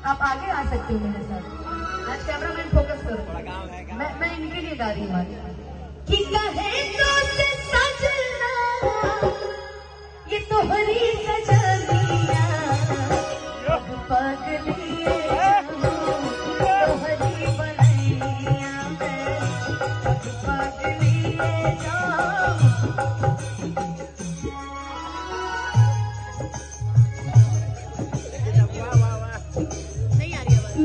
आप आगे आ सकते हो मेरे साथ। आज कैमरामैन फोकस करो। मैं इनके लिए गा रही हूँ कि कहे दोस्त सजना ये तोहरी सजनिया पगलिए तोहरी बनैया में पगलिए जाऊं। नहीं आ रही आवाज।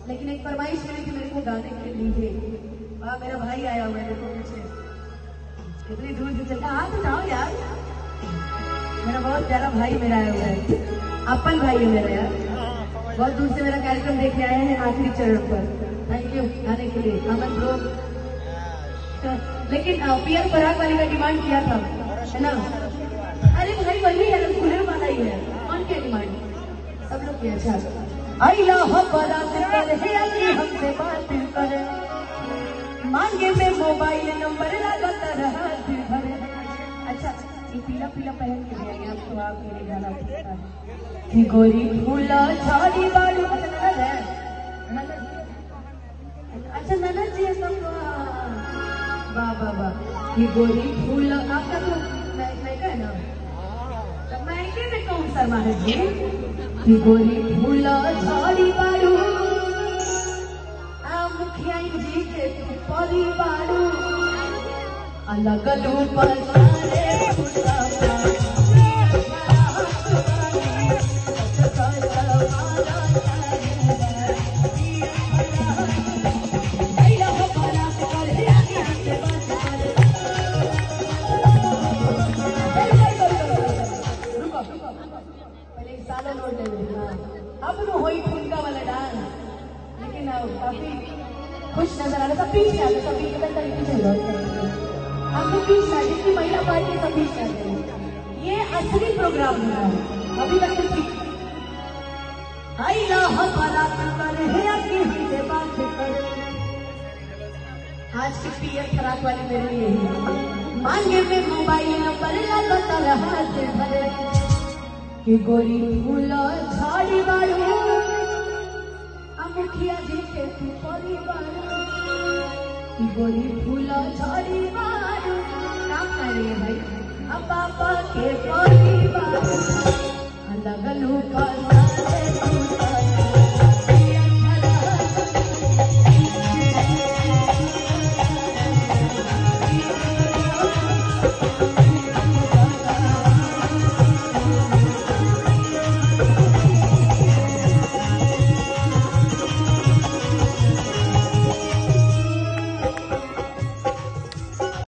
लेकिन एक फरमाइश मिली कि मेरे को गाने के लिए वहाँ मेरा भाई आया हुआ है, देखो पीछे कितनी दूर से चलता। हाँ तो जाओ यार, मेरा बहुत प्यारा भाई मेरा आया हुआ है, अपन भाई है मेरा यार, बहुत दूर से मेरा कार्यक्रम देखने आए हैं आखिरी चरण पर। थैंक यू गाने के लिए अमन ब्रो। लेकिन पीआर पराग वाले का डिमांड किया था है ना। अरे भाई वही है, कूलर वाला ही है, कौन क्या डिमांड सब लोग किया। अच्छा आइला बारात करे हमसे बात करे मांगे में मोबाइल नंबर लगाता रहा दिल भरे। अच्छा ये पीला पीला पहन के गया आपको, आप मेरे गाना कि गोरी फूला झाड़ी बालू। अच्छा ननद जी सब वाह वाह वाह। कि गोरी फूला आपका तो मैं है ना, मैके में कौन शर्मा है जी। कि गोरी फूला झाड़ी बारू मुखिया जी के परिवारू अलग पर अब तो वही ठुमका वाला डांस, लेकिन काफी खुश नजर आ रहा। सब पीछे आ गए, सब पीछे आपको पीछे जितनी महिला पार्टी सब पीछे आ गए। ये असली प्रोग्राम हो रहा है अभी तक तो ठीक। आज की पीएफ खराब वाली मेरे लिए ही मांगे में मोबाइल नंबर लगाता रहा दिल भरे। कि गोरी फूला झाड़ी बारू मुखिया जी के परिवार। कि गोरी फूला झाड़ी बारू काम कर रही है भाई अब पापा के परिवार लगलू का